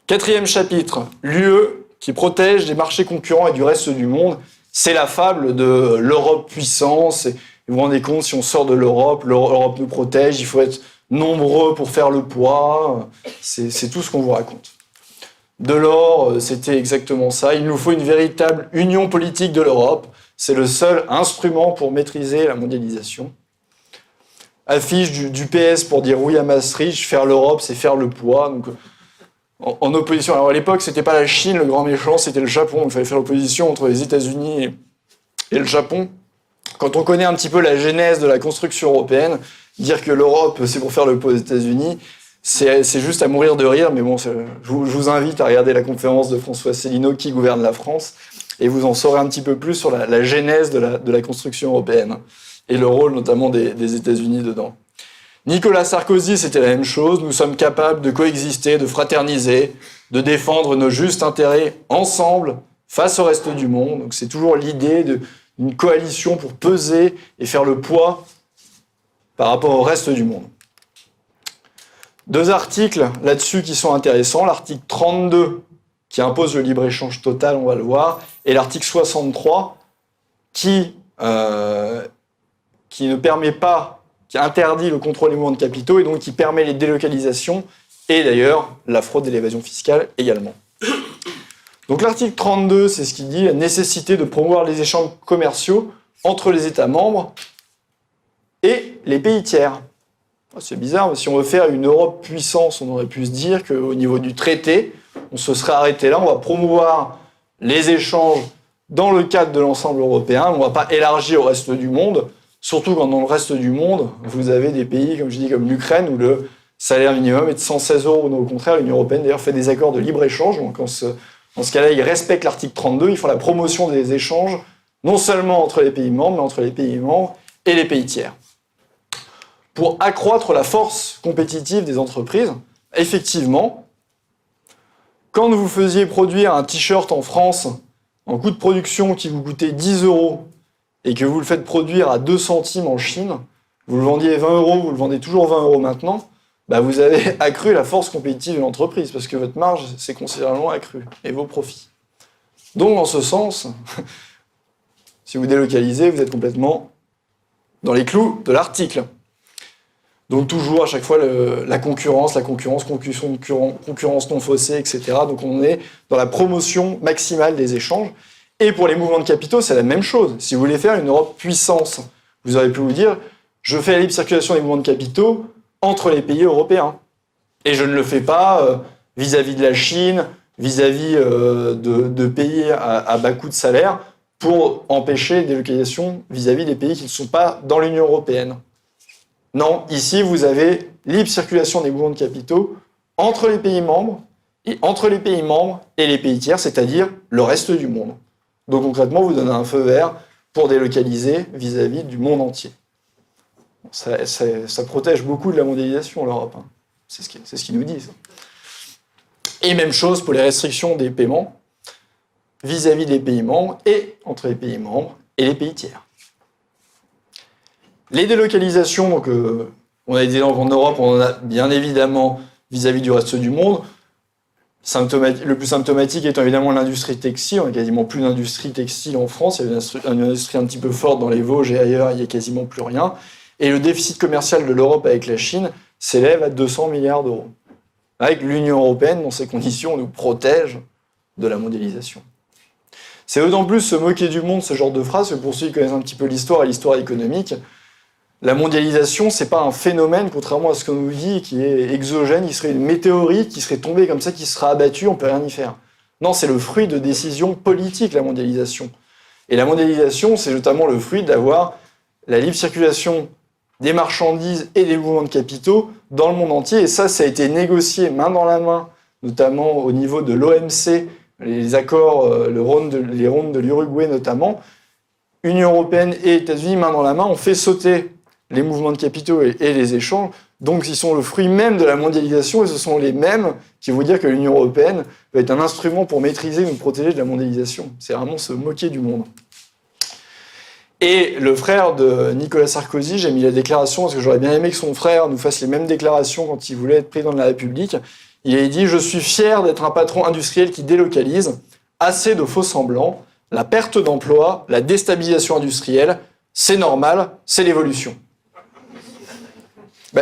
Quatrième chapitre, l'UE qui protège des marchés concurrents et du reste du monde. C'est la fable de l'Europe puissance. Et vous vous rendez compte, si on sort de l'Europe, l'Europe nous protège, il faut être nombreux pour faire le poids. C'est tout ce qu'on vous raconte. Delors, c'était exactement ça. Il nous faut une véritable union politique de l'Europe. C'est le seul instrument pour maîtriser la mondialisation. Affiche du PS pour dire oui à Maastricht, faire l'Europe, c'est faire le poids. Donc, en opposition. Alors à l'époque, c'était pas la Chine le grand méchant, c'était le Japon. Il fallait faire l'opposition entre les États-Unis et le Japon. Quand on connaît un petit peu la genèse de la construction européenne, dire que l'Europe, c'est pour faire le poids aux États-Unis, c'est juste à mourir de rire. Mais bon, je vous invite à regarder la conférence de François Célineau, Qui gouverne la France, et vous en saurez un petit peu plus sur la genèse de la construction européenne et le rôle notamment des États-Unis dedans. Nicolas Sarkozy, c'était la même chose. Nous sommes capables de coexister, de fraterniser, de défendre nos justes intérêts ensemble face au reste du monde. Donc c'est toujours l'idée d'une coalition pour peser et faire le poids par rapport au reste du monde. 2 articles là-dessus qui sont intéressants. L'article 32 qui impose le libre-échange total, on va le voir, et l'article 63 qui ne permet pas, qui interdit le contrôle des mouvements de capitaux et donc qui permet les délocalisations et d'ailleurs la fraude et l'évasion fiscale également. Donc l'article 32, c'est ce qui dit la nécessité de promouvoir les échanges commerciaux entre les États membres et les pays tiers. C'est bizarre, mais si on veut faire une Europe puissance, on aurait pu se dire qu'au niveau du traité, on se serait arrêté là, on va promouvoir les échanges dans le cadre de l'ensemble européen, on ne va pas élargir au reste du monde. Surtout quand dans le reste du monde, vous avez des pays, comme je dis, comme l'Ukraine, où le salaire minimum est de 116 €. Donc, au contraire, l'Union européenne, d'ailleurs, fait des accords de libre-échange. Donc, dans ce cas-là, ils respectent l'article 32. Ils font la promotion des échanges, non seulement entre les pays membres, mais entre les pays membres et les pays tiers. Pour accroître la force compétitive des entreprises, effectivement, quand vous faisiez produire un t-shirt en France, en coût de production qui vous coûtait 10 € et que vous le faites produire à 2 centimes en Chine, vous le vendiez 20 €, vous le vendez toujours 20 € maintenant, bah vous avez accru la force compétitive de l'entreprise parce que votre marge s'est considérablement accrue et vos profits. Donc, en ce sens, si vous délocalisez, vous êtes complètement dans les clous de l'article. Donc, toujours à chaque fois la concurrence non faussée, etc. Donc, on est dans la promotion maximale des échanges. Et pour les mouvements de capitaux, c'est la même chose. Si vous voulez faire une Europe puissance, vous auriez pu vous dire « je fais la libre circulation des mouvements de capitaux entre les pays européens ». Et je ne le fais pas vis-à-vis de la Chine, vis-à-vis de pays à bas coût de salaire, pour empêcher les délocalisations vis-à-vis des pays qui ne sont pas dans l'Union européenne. Non, ici, vous avez libre circulation des mouvements de capitaux entre les pays membres et entre les pays membres et les pays tiers, c'est-à-dire le reste du monde. Donc concrètement, vous donnez un feu vert pour délocaliser vis-à-vis du monde entier. Ça protège beaucoup de la mondialisation, l'Europe. Hein. C'est ce qu'ils nous disent. Et même chose pour les restrictions des paiements vis-à-vis des pays membres et entre les pays membres et les pays tiers. Les délocalisations, donc, on a des exemples en Europe, on en a bien évidemment vis-à-vis du reste du monde. Le plus symptomatique étant évidemment l'industrie textile. On n'a quasiment plus d'industrie textile en France. Il y a une industrie un petit peu forte dans les Vosges et ailleurs, il n'y a quasiment plus rien. Et le déficit commercial de l'Europe avec la Chine s'élève à 200 milliards €. Avec l'Union européenne, dans ces conditions, nous protège de la mondialisation. C'est d'autant plus se moquer du monde, ce genre de phrase, que pour ceux qui connaissent un petit peu l'histoire et l'histoire économique, la mondialisation, c'est pas un phénomène, contrairement à ce qu'on nous dit, qui est exogène, qui serait une météorite, qui serait tombée comme ça, qui serait abattue, on peut rien y faire. Non, c'est le fruit de décisions politiques, la mondialisation. Et la mondialisation, c'est notamment le fruit d'avoir la libre circulation des marchandises et des mouvements de capitaux dans le monde entier. Et ça a été négocié main dans la main, notamment au niveau de l'OMC, les accords, les rondes de l'Uruguay notamment. Union européenne et États-Unis, main dans la main, ont fait sauter les mouvements de capitaux et les échanges. Donc, ils sont le fruit même de la mondialisation et ce sont les mêmes qui vont dire que l'Union européenne va être un instrument pour maîtriser ou nous protéger de la mondialisation. C'est vraiment se moquer du monde. Et le frère de Nicolas Sarkozy, j'ai mis la déclaration parce que j'aurais bien aimé que son frère nous fasse les mêmes déclarations quand il voulait être président de la République. Il a dit « Je suis fier d'être un patron industriel qui délocalise. Assez de faux semblants. La perte d'emploi, la déstabilisation industrielle, c'est normal, c'est l'évolution. »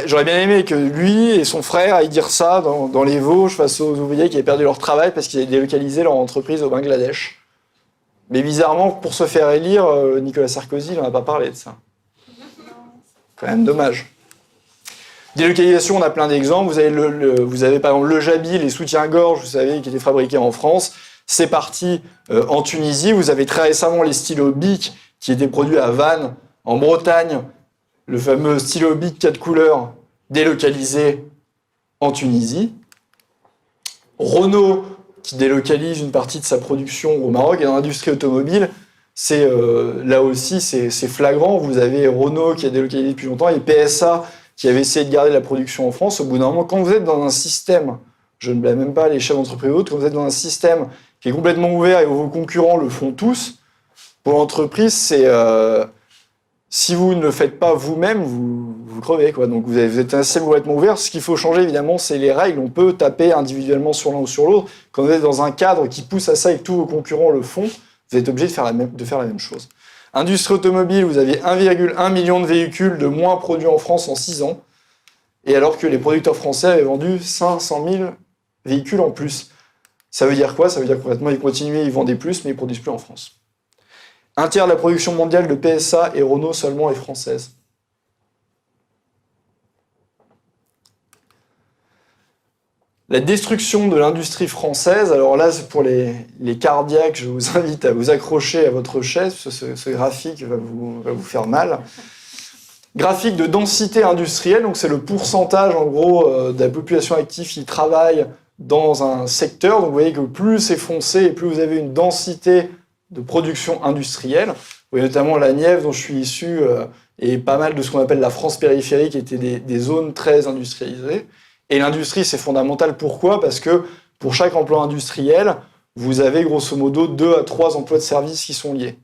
J'aurais bien aimé que lui et son frère aillent dire ça dans les Vosges face aux ouvriers qui avaient perdu leur travail parce qu'ils avaient délocalisé leur entreprise au Bangladesh. Mais bizarrement, pour se faire élire, Nicolas Sarkozy n'en a pas parlé de ça. Quand même dommage. Délocalisation, on a plein d'exemples. Vous avez par exemple le Jabil, les soutiens-gorge, vous savez, qui étaient fabriqués en France. C'est parti en Tunisie. Vous avez très récemment les stylos Bic qui étaient produits à Vannes, en Bretagne. Le fameux stylo Bic 4 couleurs délocalisé en Tunisie. Renault qui délocalise une partie de sa production au Maroc. Et dans l'industrie automobile, là aussi, c'est flagrant. Vous avez Renault qui a délocalisé depuis longtemps et PSA qui avait essayé de garder la production en France. Au bout d'un moment, quand vous êtes dans un système, je ne blâme même pas les chefs d'entreprise ou autres, quand vous êtes dans un système qui est complètement ouvert et où vos concurrents le font tous, pour l'entreprise, si vous ne le faites pas vous-même, vous crevez, quoi. Donc vous êtes un système complètement ouvert. Ce qu'il faut changer, évidemment, c'est les règles. On peut taper individuellement sur l'un ou sur l'autre. Quand vous êtes dans un cadre qui pousse à ça et que tous vos concurrents le font, vous êtes obligé de faire la même chose. Industrie automobile, vous aviez 1,1 million de véhicules de moins produits en France en 6 ans, et alors que les producteurs français avaient vendu 500 000 véhicules en plus. Ça veut dire quoi? Ça veut dire que concrètement, ils continuaient, ils vendaient plus, mais ils ne produisent plus en France. Un tiers de la production mondiale de PSA et Renault seulement est française. La destruction de l'industrie française, alors là, c'est pour les cardiaques, je vous invite à vous accrocher à votre chaise, parce que ce graphique va vous faire mal. Graphique de densité industrielle, donc c'est le pourcentage, en gros, de la population active qui travaille dans un secteur. Donc vous voyez que plus c'est foncé et plus vous avez une densité de production industrielle. Vous voyez notamment la Nièvre, dont je suis issu, et pas mal de ce qu'on appelle la France périphérique, qui étaient des zones très industrialisées. Et l'industrie, c'est fondamental. Pourquoi? Parce que pour chaque emploi industriel, vous avez grosso modo 2 à 3 emplois de services qui sont liés.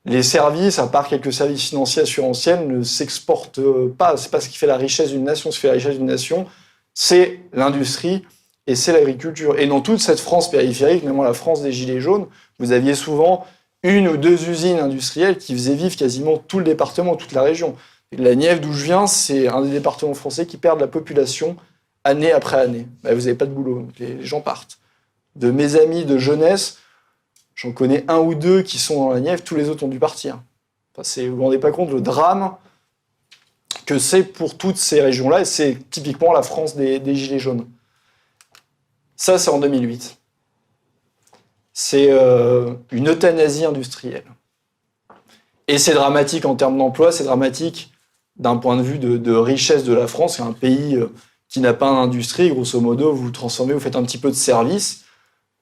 Les services, à part quelques services financiers assurantiels, ne s'exportent pas. C'est pas ce qui fait la richesse d'une nation. Ce qui fait la richesse d'une nation, c'est l'industrie et c'est l'agriculture. Et dans toute cette France périphérique, notamment la France des Gilets jaunes, vous aviez souvent 1 ou 2 usines industrielles qui faisaient vivre quasiment tout le département, toute la région. La Nièvre, d'où je viens, c'est un des départements français qui perd la population année après année. Vous n'avez pas de boulot, les gens partent. De mes amis de jeunesse, j'en connais 1 ou 2 qui sont dans la Nièvre, tous les autres ont dû partir. Vous ne vous rendez pas compte le drame que c'est pour toutes ces régions-là, et c'est typiquement la France des Gilets jaunes. Ça, c'est en 2008. C'est une euthanasie industrielle. Et c'est dramatique en termes d'emploi, c'est dramatique d'un point de vue de richesse de la France. C'est un pays qui n'a pas d'industrie. Grosso modo, vous vous transformez, vous faites un petit peu de service.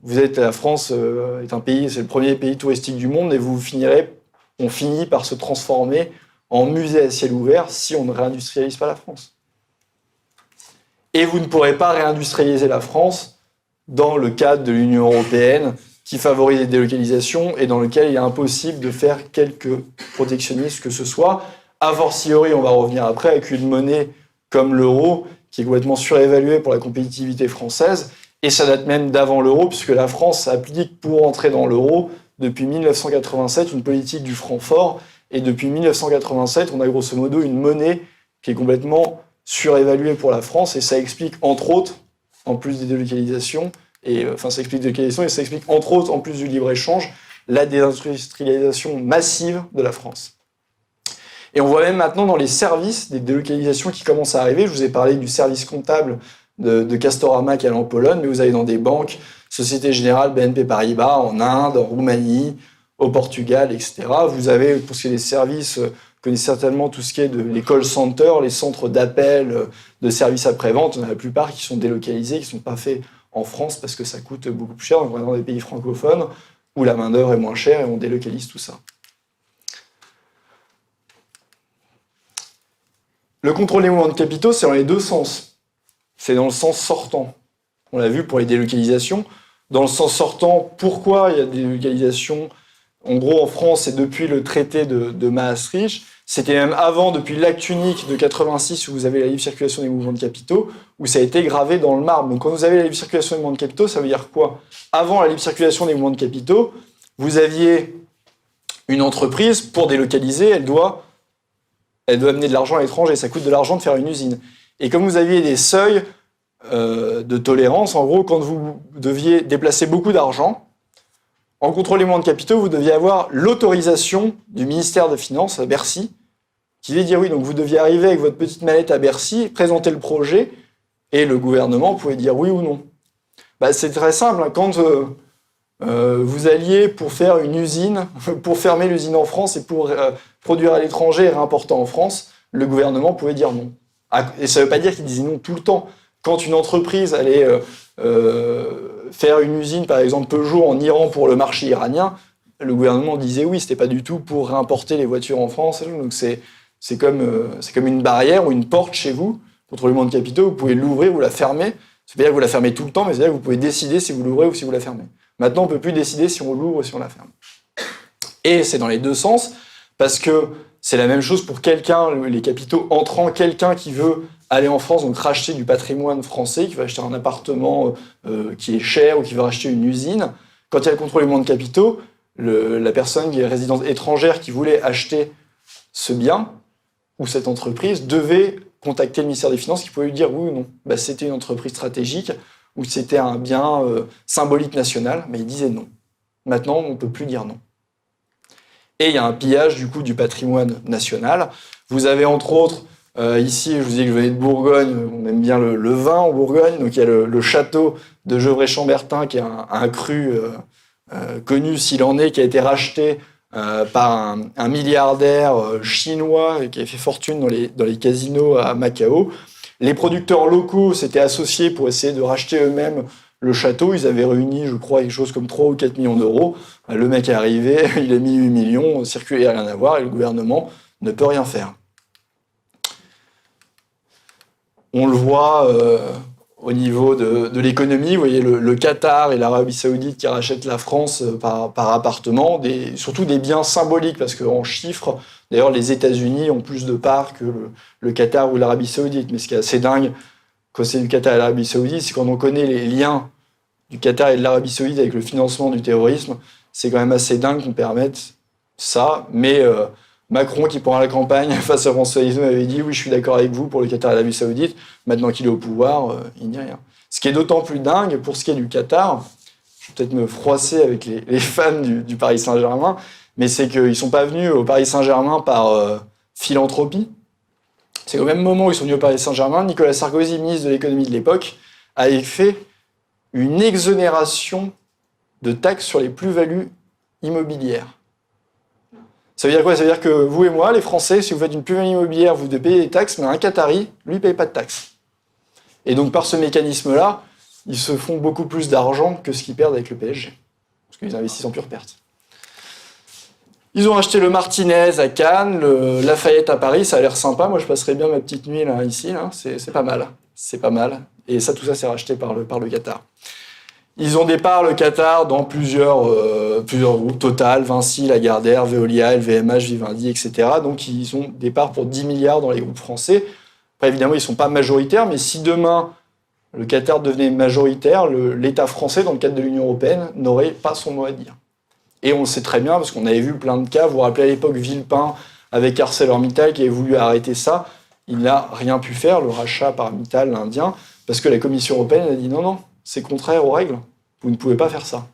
La France est un pays, c'est le premier pays touristique du monde, et on finit par se transformer en musée à ciel ouvert si on ne réindustrialise pas la France. Et vous ne pourrez pas réindustrialiser la France dans le cadre de l'Union européenne qui favorise les délocalisations et dans lequel il est impossible de faire quelque protectionnisme que ce soit. A fortiori, on va revenir après, avec une monnaie comme l'euro qui est complètement surévaluée pour la compétitivité française. Et ça date même d'avant l'euro, puisque la France applique pour entrer dans l'euro depuis 1987 une politique du franc fort. Et depuis 1987, on a grosso modo une monnaie qui est complètement surévaluée pour la France. Et ça explique, entre autres, en plus des délocalisations, ça explique des délocalisations, et ça explique, entre autres, en plus du libre-échange, la désindustrialisation massive de la France. Et on voit même maintenant dans les services des délocalisations qui commencent à arriver. Je vous ai parlé du service comptable de Castorama qui est en Pologne, mais vous allez dans des banques, Société Générale, BNP Paribas, en Inde, en Roumanie, au Portugal, etc. Vous avez, pour ce qui est des services, vous connaissez certainement tout ce qui est les call centers, les centres d'appel de services après-vente. On a la plupart qui sont délocalisés, qui ne sont pas faits en France parce que ça coûte beaucoup plus cher. Donc on est dans des pays francophones où la main-d'œuvre est moins chère et on délocalise tout ça. Le contrôle des mouvements de capitaux, c'est dans les deux sens. C'est dans le sens sortant. On l'a vu pour les délocalisations. Dans le sens sortant, pourquoi il y a des délocalisations? En gros, en France, c'est depuis le traité de Maastricht. C'était même avant, depuis l'acte unique de 86, où vous avez la libre circulation des mouvements de capitaux, où ça a été gravé dans le marbre. Donc quand vous avez la libre circulation des mouvements de capitaux, ça veut dire quoi? Avant la libre circulation des mouvements de capitaux, vous aviez une entreprise, pour délocaliser, elle doit amener de l'argent à l'étranger. Ça coûte de l'argent de faire une usine. Et comme vous aviez des seuils de tolérance, en gros, quand vous deviez déplacer beaucoup d'argent, en contrôle des mouvements de capitaux, vous deviez avoir l'autorisation du ministère des Finances à Bercy, qui devait dire oui. Donc vous deviez arriver avec votre petite mallette à Bercy, présenter le projet, et le gouvernement pouvait dire oui ou non. C'est très simple. Quand vous alliez pour faire une usine, pour fermer l'usine en France et pour produire à l'étranger et réimporter en France, le gouvernement pouvait dire non. Et ça ne veut pas dire qu'il disait non tout le temps. Quand une entreprise allait faire une usine, par exemple Peugeot en Iran pour le marché iranien, le gouvernement disait oui, c'était pas du tout pour réimporter les voitures en France. Donc c'est comme une barrière ou une porte chez vous, contre le mouvement de capitaux, vous pouvez l'ouvrir ou la fermer. Ça veut dire que vous la fermez tout le temps, mais c'est-à-dire que vous pouvez décider si vous l'ouvrez ou si vous la fermez. Maintenant, on ne peut plus décider si on l'ouvre ou si on la ferme. Et c'est dans les deux sens, parce que c'est la même chose pour quelqu'un, les capitaux entrants, quelqu'un qui veut aller en France, donc racheter du patrimoine français, qui va acheter un appartement qui est cher ou qui va racheter une usine. Quand il y a le contrôle du mouvement de capitaux, la personne qui est résidente étrangère qui voulait acheter ce bien ou cette entreprise devait contacter le ministère des Finances qui pouvait lui dire oui ou non. C'était une entreprise stratégique ou c'était un bien symbolique national, mais il disait non. Maintenant, on ne peut plus dire non. Et il y a un pillage du coup du patrimoine national. Vous avez entre autres, ici, je vous dis que je venais de Bourgogne, on aime bien le vin en Bourgogne, donc il y a le château de Gevrey-Chambertin qui est un cru connu s'il en est, qui a été racheté par un milliardaire chinois qui a fait fortune dans les casinos à Macao. Les producteurs locaux s'étaient associés pour essayer de racheter eux-mêmes le château. Ils avaient réuni, je crois, quelque chose comme 3 ou 4 millions d'euros. Le mec est arrivé, il a mis 8 millions, circuler, il n'y a rien à voir, et le gouvernement ne peut rien faire. On le voit au niveau de l'économie. Vous voyez le Qatar et l'Arabie Saoudite qui rachètent la France par appartement, surtout des biens symboliques, parce qu'en chiffres, d'ailleurs, les États-Unis ont plus de parts que le Qatar ou l'Arabie Saoudite. Mais ce qui est assez dingue, quand c'est le Qatar et l'Arabie Saoudite, c'est quand on connaît les liens du Qatar et de l'Arabie Saoudite avec le financement du terrorisme, c'est quand même assez dingue qu'on permette ça. Mais Macron, qui pendant la campagne face à François Hollande avait dit « Oui, je suis d'accord avec vous pour le Qatar et l'Arabie Saoudite », maintenant qu'il est au pouvoir, il n'y dit rien. Ce qui est d'autant plus dingue, pour ce qui est du Qatar, je vais peut-être me froisser avec les fans du Paris Saint-Germain, mais c'est qu'ils ne sont pas venus au Paris Saint-Germain par philanthropie. C'est qu'au même moment où ils sont venus au Paris Saint-Germain, Nicolas Sarkozy, ministre de l'économie de l'époque, avait fait une exonération de taxes sur les plus-values immobilières. Ça veut dire quoi? Ça veut dire que vous et moi, les Français, si vous faites une plus-value immobilière, vous devez payer des taxes, mais un Qatari, lui, ne paye pas de taxes. Et donc, par ce mécanisme-là, ils se font beaucoup plus d'argent que ce qu'ils perdent avec le PSG. Parce qu'ils investissent en pure perte. Ils ont acheté le Martinez à Cannes, le Lafayette à Paris, ça a l'air sympa. Moi, je passerais bien ma petite nuit là, ici, là. C'est pas mal. C'est pas mal. Et ça, tout ça, c'est racheté par le Qatar. Ils ont des parts, le Qatar, dans plusieurs groupes, Total, Vinci, Lagardère, Veolia, LVMH, Vivendi, etc. Donc, ils ont des parts pour 10 milliards dans les groupes français. Après, évidemment, ils ne sont pas majoritaires, mais si demain, le Qatar devenait majoritaire, l'État français, dans le cadre de l'Union européenne, n'aurait pas son mot à dire. Et on le sait très bien, parce qu'on avait vu plein de cas. Vous vous rappelez à l'époque Villepin, avec ArcelorMittal, qui avait voulu arrêter ça. Il n'a rien pu faire, le rachat par Mittal, l'Indien, parce que la Commission européenne a dit non, c'est contraire aux règles. Vous ne pouvez pas faire ça.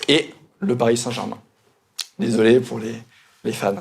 Et le Paris Saint-Germain. Désolé pour les fans.